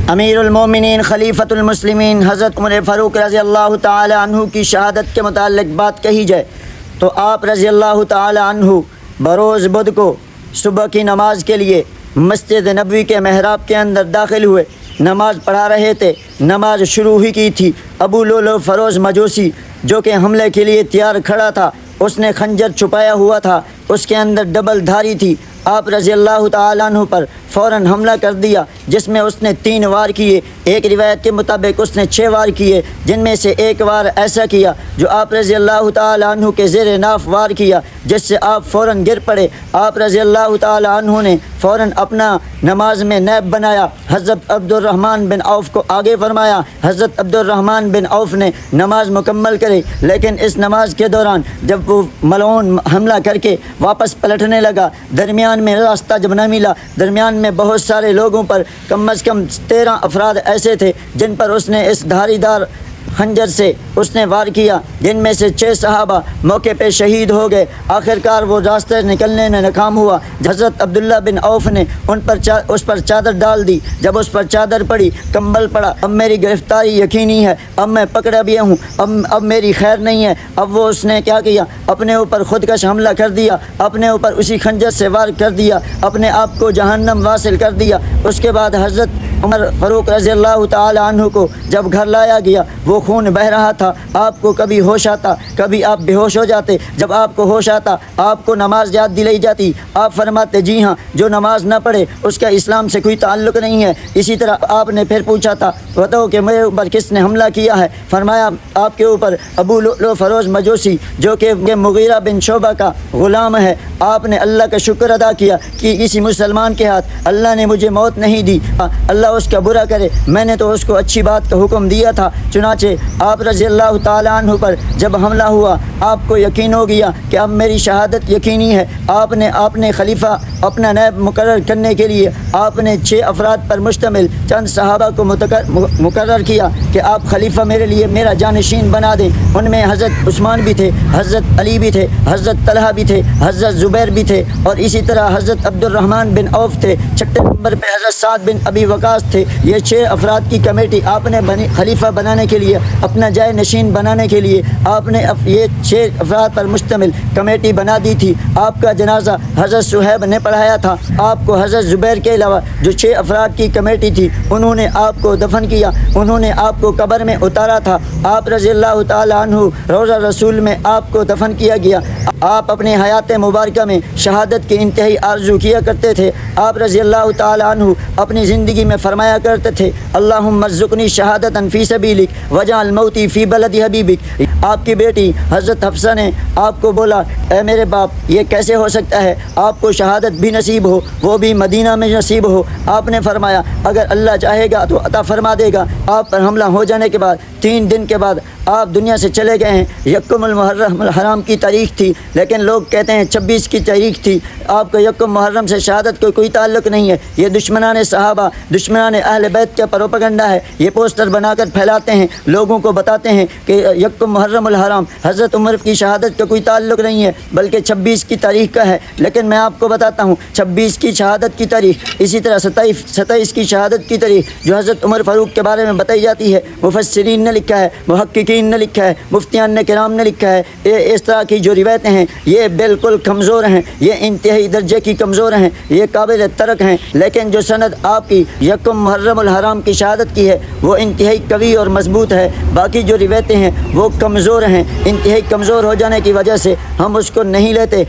امیر المومنین خلیفۃ المسلمین حضرت عمر فاروق رضی اللہ تعالی عنہ کی شہادت کے متعلق بات کہی جائے تو آپ رضی اللہ تعالی عنہ بروز بدھ کو صبح کی نماز کے لیے مسجد نبوی کے محراب کے اندر داخل ہوئے، نماز پڑھا رہے تھے، نماز شروع ہی کی تھی۔ ابو لؤلؤ فروز مجوسی جو کہ حملے کے لیے تیار کھڑا تھا، اس نے خنجر چھپایا ہوا تھا، اس کے اندر ڈبل دھاری تھی۔ آپ رضی اللہ تعالیٰ عنہ پر فوراً حملہ کر دیا، جس میں اس نے 3 وار کیے، ایک روایت کے مطابق اس نے 6 وار کیے، جن میں سے ایک وار ایسا کیا جو آپ رضی اللہ تعالیٰ عنہ کے زیر ناف وار کیا، جس سے آپ فوراً گر پڑے۔ آپ رضی اللہ تعالیٰ عنہ نے فوراً اپنا نماز میں نیب بنایا، حضرت عبد الرحمن بن عوف کو آگے فرمایا۔ حضرت عبد الرحمن بن عوف نے نماز مکمل کرے، لیکن اس نماز کے دوران جب وہ ملعون حملہ کر کے واپس پلٹنے لگا، درمیان میں راستہ جب نہ ملا، درمیان میں بہت سارے لوگوں پر کم از کم 13 افراد ایسے تھے جن پر اس نے اس دھاری دار خنجر سے اس نے وار کیا، جن میں سے 6 صحابہ موقع پہ شہید ہو گئے۔ آخرکار وہ راستے نکلنے میں ناکام ہوا۔ حضرت عبداللہ بن عوف نے اس پر چادر ڈال دی۔ جب اس پر چادر پڑی، کمبل پڑا، اب میری گرفتاری یقینی ہے، اب میں پکڑا بھی ہوں، اب میری خیر نہیں ہے۔ اب وہ اس نے کیا کیا، اپنے اوپر خودکش حملہ کر دیا، اپنے اوپر اسی خنجر سے وار کر دیا، اپنے آپ کو جہنم واصل کر دیا۔ اس کے بعد حضرت عمر فاروق رضی اللہ تعالی عنہ کو جب گھر لایا گیا، وہ خون بہہ رہا تھا۔ آپ کو کبھی ہوش آتا، کبھی آپ بے ہوش ہو جاتے۔ جب آپ کو ہوش آتا، آپ کو نماز یاد دلائی جاتی، آپ فرماتے جی ہاں، جو نماز نہ پڑھے اس کا اسلام سے کوئی تعلق نہیں ہے۔ اسی طرح آپ نے پھر پوچھا تھا بتاؤ کہ میرے اوپر کس نے حملہ کیا ہے؟ فرمایا آپ کے اوپر ابو لؤلؤ فروز مجوسی جو کہ مغیرہ بن شعبہ کا غلام ہے۔ آپ نے اللہ کا شکر ادا کیا کہ کسی مسلمان کے ہاتھ اللہ نے مجھے موت نہیں دی، اللہ اس کا برا کرے، میں نے تو اس کو اچھی بات کا حکم دیا تھا۔ چنانچہ آپ رضی اللہ تعالیٰ عنہ پر جب حملہ ہوا، آپ کو یقین ہو گیا کہ اب میری شہادت یقینی ہے۔ آپ نے خلیفہ اپنا نائب مقرر کرنے کے لیے آپ نے 6 افراد پر مشتمل چند صحابہ کو مقرر کیا کہ آپ خلیفہ میرے لیے میرا جانشین بنا دیں۔ ان میں حضرت عثمان بھی تھے، حضرت علی بھی تھے، حضرت طلحہ بھی تھے، حضرت زبیر بھی تھے، اور اسی طرح حضرت عبد الرحمن بن عوف تھے۔ 6 نمبر پہ حضرت سعد بن ابی وقاص تھے۔ یہ 6 افراد کی کمیٹی آپ نے خلیفہ بنانے کے لیے، اپنا جائے نشین بنانے کے لیے آپ نے یہ 6 افراد پر مشتمل کمیٹی بنا دی تھی۔ آپ کا جنازہ حضرت صہیب نے پڑھایا تھا۔ آپ کو حضرت زبیر کے علاوہ جو 6 افراد کی کمیٹی تھی، انہوں نے آپ کو دفن کیا، انہوں نے آپ کو قبر میں اتارا تھا۔ آپ رضی اللہ تعالی عنہ روضہ رسول میں آپ کو دفن کیا گیا۔ آپ اپنے حیات مبارکہ میں شہادت کی انتہائی آرزو کیا کرتے تھے۔ آپ رضی اللہ تعالی عنہ اپنی زندگی میں فرمایا کرتے تھے اللہم ارزقنی شہادتا فی سبیلک واجعل موتی فی بلد حبیبک۔ آپ کی بیٹی حضرت حفصہ نے آپ کو بولا اے میرے باپ، یہ کیسے ہو سکتا ہے آپ کو شہادت بھی نصیب ہو، وہ بھی مدینہ میں نصیب ہو؟ آپ نے فرمایا اگر اللہ چاہے گا تو عطا فرما دے گا۔ آپ پر حملہ ہو جانے کے بعد 3 دن کے بعد آپ دنیا سے چلے گئے ہیں۔ یکم المحرم الحرام کی تاریخ تھی، لیکن لوگ کہتے ہیں 26 کی تاریخ تھی۔ آپ کا یکم محرم سے شہادت کا کوئی تعلق نہیں ہے۔ یہ دشمنان صحابہ، دشمنان اہل بیت کا پروپیگنڈا ہے۔ یہ پوسٹر بنا کر پھیلاتے ہیں، لوگوں کو بتاتے ہیں کہ یکم محرم الحرام حضرت عمر کی شہادت کا کوئی تعلق نہیں ہے، بلکہ 26 کی تاریخ کا ہے۔ لیکن میں آپ کو بتاتا ہوں 26 کی شہادت کی تاریخ، اسی طرح 27 کی شہادت کی تاریخ جو حضرت عمر فاروق کے بارے میں بتائی جاتی ہے، مفسرین نے لکھا ہے، محققین نے لکھا ہے، مفتیان کرام نے لکھا ہے۔ اس طرح کی جو روایتیں ہیں یہ بالکل کمزور ہیں، یہ انتہائی درجے کی کمزور ہیں، یہ قابل ترک ہیں۔ لیکن جو سند آپ کی یکم محرم الحرام کی شہادت کی ہے وہ انتہائی قوی اور مضبوط ہے۔ باقی جو روایتیں ہیں وہ کمزور ہیں، انتہائی کمزور ہو جانے کی وجہ سے ہم اس کو نہیں لیتے۔